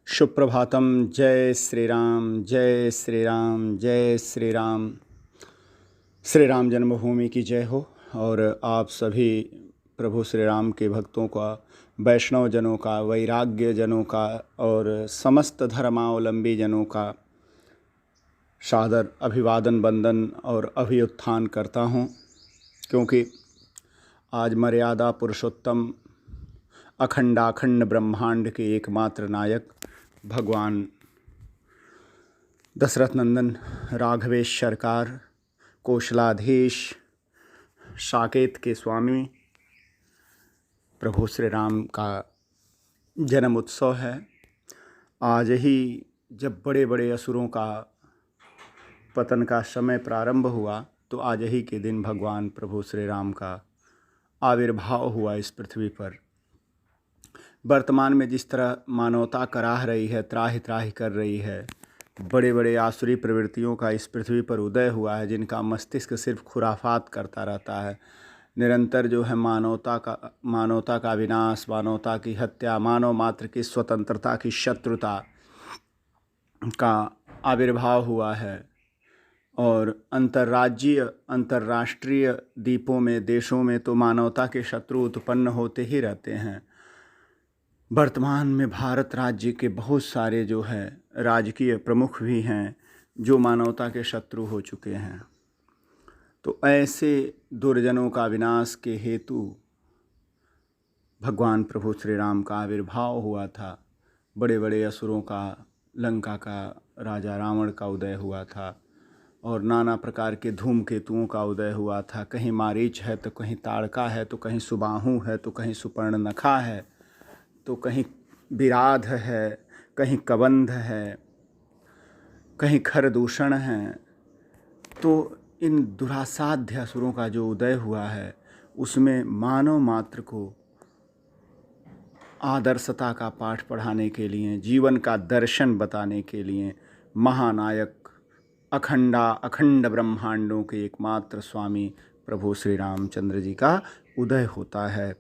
सुप्रभातम। जय श्री राम, जय श्री राम, जय श्री राम। श्री राम जन्मभूमि की जय हो। और आप सभी प्रभु श्री राम के भक्तों का, वैष्णव जनों का, वैराग्य जनों का और समस्त धर्मावलंबी जनों का सादर अभिवादन, वंदन और अभिउत्थान करता हूँ, क्योंकि आज मर्यादा पुरुषोत्तम अखंडाखंड ब्रह्मांड के एकमात्र नायक भगवान दशरथ नंदन राघवेश सरकार, कौशलाधीश, साकेत के स्वामी प्रभु श्री राम का जन्म उत्सव है। आज ही जब बड़े बड़े असुरों का पतन का समय प्रारंभ हुआ, तो आज ही के दिन भगवान प्रभु श्री राम का आविर्भाव हुआ इस पृथ्वी पर। वर्तमान में जिस तरह मानवता कराह रही है, त्राहि त्राहि कर रही है, बड़े बड़े आसुरी प्रवृत्तियों का इस पृथ्वी पर उदय हुआ है, जिनका मस्तिष्क सिर्फ खुराफात करता रहता है। निरंतर जो है मानवता का विनाश, मानवता की हत्या, मानव मात्र की स्वतंत्रता की शत्रुता का आविर्भाव हुआ है। और अंतर्राष्ट्रीय द्वीपों में, देशों में तो मानवता के शत्रु उत्पन्न होते ही रहते हैं। वर्तमान में भारत राज्य के बहुत सारे जो है राजकीय प्रमुख भी हैं जो मानवता के शत्रु हो चुके हैं। तो ऐसे दुर्जनों का विनाश के हेतु भगवान प्रभु श्री राम का आविर्भाव हुआ था। बड़े बड़े असुरों का, लंका का राजा रावण का उदय हुआ था, और नाना प्रकार के धूमकेतुओं का उदय हुआ था। कहीं मारीच है तो कहीं ताड़का है, तो कहीं सुबाहु है तो कहीं सुपर्णनखा है, तो कहीं विराध है, कहीं कबंध है, कहीं खरदूषण है। तो इन दुरासाध्य असुरों का जो उदय हुआ है, उसमें मानव मात्र को आदर्शता का पाठ पढ़ाने के लिए, जीवन का दर्शन बताने के लिए महानायक अखंड ब्रह्मांडों के एकमात्र स्वामी प्रभु श्री रामचंद्र जी का उदय होता है।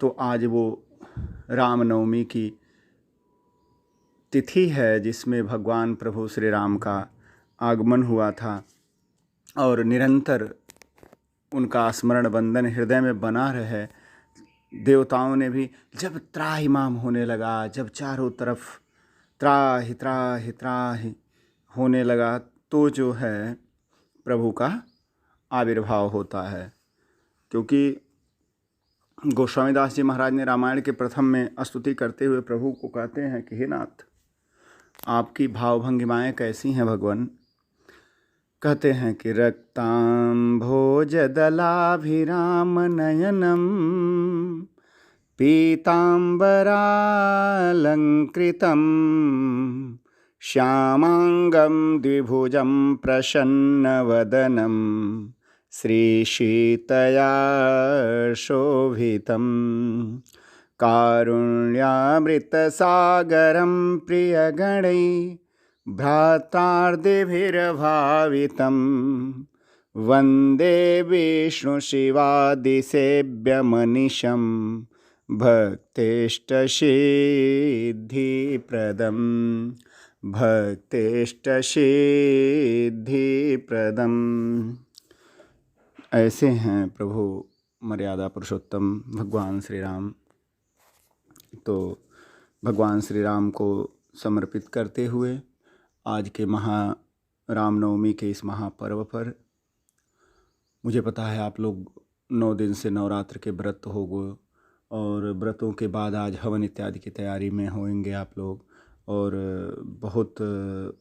तो आज वो रामनवमी की तिथि है, जिसमें भगवान प्रभु श्री राम का आगमन हुआ था, और निरंतर उनका स्मरण वंदन हृदय में बना रहे। देवताओं ने भी जब त्राहिमाम होने लगा, जब चारों तरफ त्राहि त्राहि त्राहि होने लगा, तो जो है प्रभु का आविर्भाव होता है। क्योंकि गोस्वामी दास जी महाराज ने रामायण के प्रथम में स्तुति करते हुए प्रभु को कहते हैं कि हे नाथ, आपकी भावभंगिमाएँ कैसी हैं भगवान। कहते हैं कि रक्ताम्भोजदलाभिराम नयनम पीताम्बरालंकृतं श्यामांगं द्विभुजं प्रसन्नवदनं श्रीशीतया शोभितं कारुण्यामृतसागरं प्रियगणैः भ्रातार्दिभिर्भावितं वन्दे विष्णुशिवादिसेव्यमनिशं भक्तेष्टसिद्धिप्रदं भक्तेष्टसिद्धिप्रदं। ऐसे हैं प्रभु मर्यादा पुरुषोत्तम भगवान श्री राम। तो भगवान श्री राम को समर्पित करते हुए आज के रामनवमी के इस महापर्व पर, मुझे पता है आप लोग 9 दिन से नवरात्र के व्रत हो गए, और व्रतों के बाद आज हवन इत्यादि की तैयारी में होंगे आप लोग, और बहुत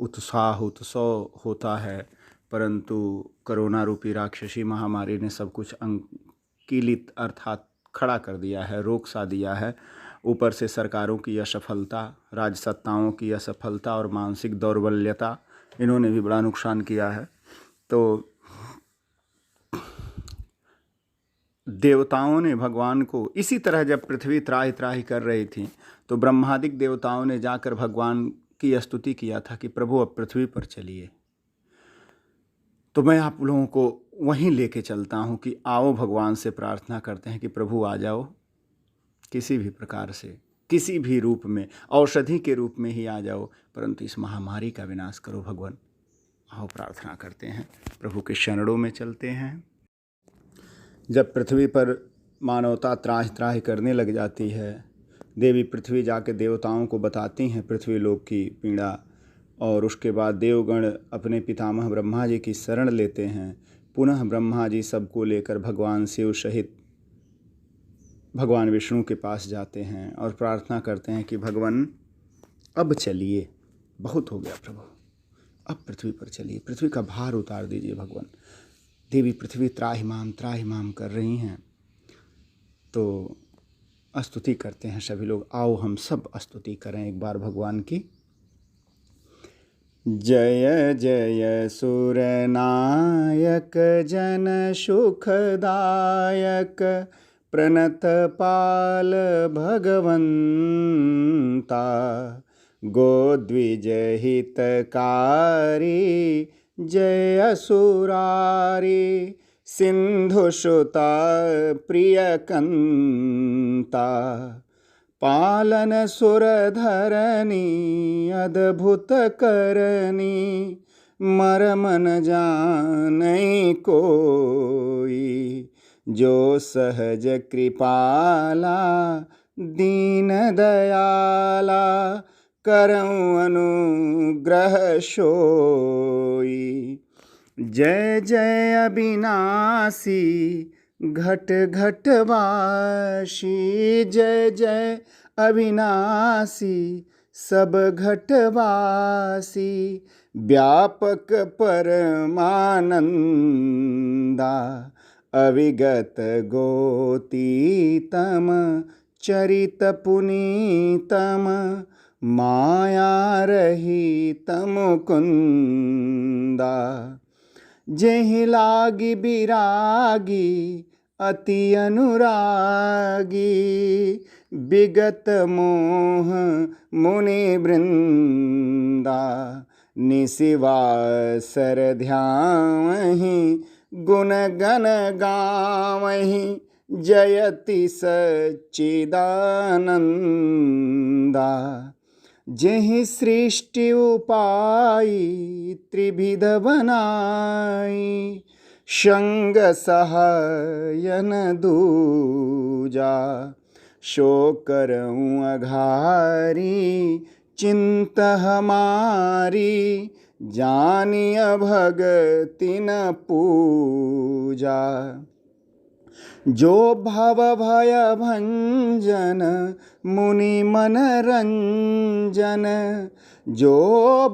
उत्सव होता है। परंतु कोरोना रूपी राक्षसी महामारी ने सब कुछ अंकीलित अर्थात खड़ा कर दिया है, रोक सा दिया है। ऊपर से सरकारों की असफलता, राजसत्ताओं की असफलता और मानसिक दौर्बल्यता, इन्होंने भी बड़ा नुकसान किया है। तो देवताओं ने भगवान को इसी तरह, जब पृथ्वी त्राहि त्राहि कर रही थी, तो ब्रह्मादिक देवताओं ने जाकर भगवान की स्तुति किया था कि प्रभु अब पृथ्वी पर चलिए। तो मैं आप लोगों को वहीं लेके चलता हूँ कि आओ भगवान से प्रार्थना करते हैं कि प्रभु आ जाओ, किसी भी प्रकार से, किसी भी रूप में, औषधि के रूप में ही आ जाओ, परंतु इस महामारी का विनाश करो भगवान। आओ प्रार्थना करते हैं, प्रभु के शरणों में चलते हैं। जब पृथ्वी पर मानवता त्राहि त्राहि करने लग जाती है, देवी पृथ्वी जाके देवताओं को बताती हैं पृथ्वी लोक की पीड़ा, और उसके बाद देवगण अपने पितामह ब्रह्मा जी की शरण लेते हैं। पुनः ब्रह्मा जी सबको लेकर भगवान शिव सहित भगवान विष्णु के पास जाते हैं और प्रार्थना करते हैं कि भगवान अब चलिए, बहुत हो गया प्रभु, अब पृथ्वी पर चलिए, पृथ्वी का भार उतार दीजिए भगवान। देवी पृथ्वी त्राहिमाम कर रही हैं। तो स्तुति करते हैं सभी लोग। आओ हम सब स्तुति करें एक बार भगवान की। जय जय सुरनायक जन सुखदायक प्रणत पाल भगवंता, गोद्विज हितकारी जय असुरारी, सिंधुसुता प्रियकंता, पालन सुरधरणी अद्भुत करनी, मरम न जानै कोई, जो सहज कृपाला दीन दयाला, करऊँ अनुग्रह सोई। जय जय अविनाशी घट घट वासी, जय जय अविनाशी सब घटवासी, व्यापक परमानंदा, अविगत गोतीतम चरित पुनीतम, माया रहितम मुकुंदा। जेहि लागी बिरागी अति अनुरागी, विगत मोह मुनि वृंदा, निशिवासर ध्यावहि गुण गण गावहि, जयति सच्चिदानंदा। जेहि सृष्टि उपाई त्रिविध बनाई, संग सहायन दूजा, सो करऊँ अघारी चिंत हमारी, जानिय भगति न पूजा। जो भव भय भंजन मुनि मन रंजन, जो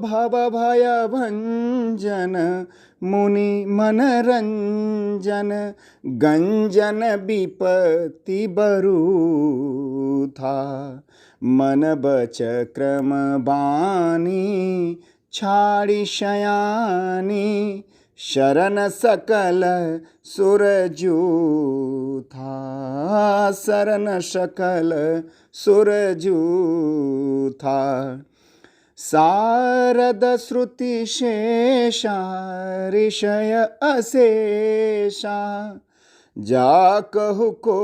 भव भय भंजन मुनि मन रंजन, गंजन विपत्ति बरूथा, मन बच क्रम बानी छाड़ी शयानी, शरण सकल सुर जूथा, शरण सकल सुर जूथा। शारद श्रुति शेषा ऋषय अशेषा, जा कहु को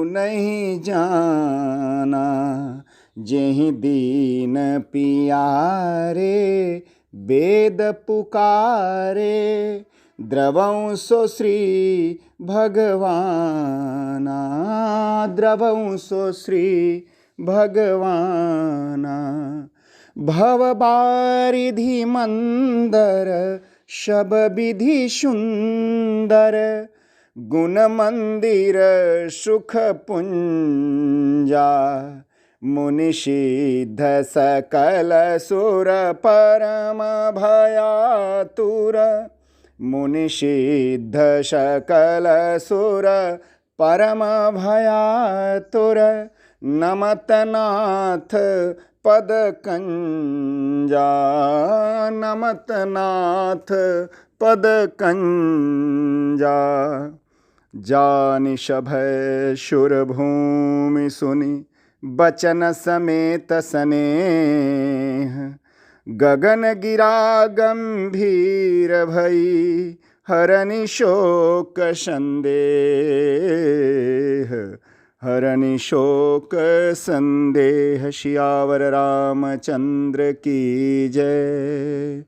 नहीं जाना, जेहि दीन पियारे वेद पुकारे, द्रवं सो श्री भगवाना, द्रवं सो श्री भगवाना। भव बारिधि मंदर शब विधि सुंदर, गुण मंदिर सुख पुंजा, मुनि सिद्ध सकल सुर परम भयातुर, मुनि सिद्ध सकल सुर परम भयातुर, नमत नाथ पद कंजा, नमत नाथ पद कंजा। जानि सभय सुर भूमि सुनि बचन समेत स्नेह, गगन गिरा गंभीर भई हरनि शोक संदेह, हरनि शोक संदेह सियावर रामचंद्र की जय।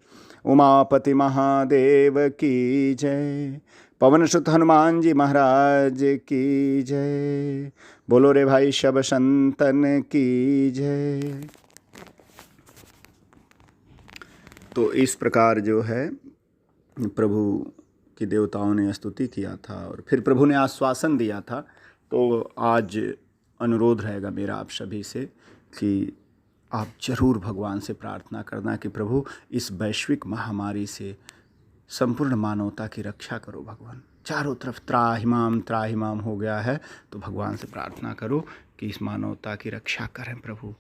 उमापति महादेव की जय। पवन सुत हनुमान जी महाराज की जय। बोलो रे भाई शब संतन की जय। तो इस प्रकार जो है प्रभु की देवताओं ने स्तुति किया था और फिर प्रभु ने आश्वासन दिया था। तो आज अनुरोध रहेगा मेरा आप सभी से कि आप जरूर भगवान से प्रार्थना करना कि प्रभु इस वैश्विक महामारी से संपूर्ण मानवता की रक्षा करो। भगवान चारों तरफ त्राहिमाम हो गया है, तो भगवान से प्रार्थना करो कि इस मानवता की रक्षा करें। प्रभु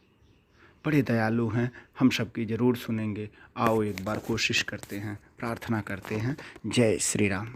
बड़े दयालु हैं, हम सबकी ज़रूर सुनेंगे। आओ एक बार कोशिश करते हैं, प्रार्थना करते हैं। जय श्री राम।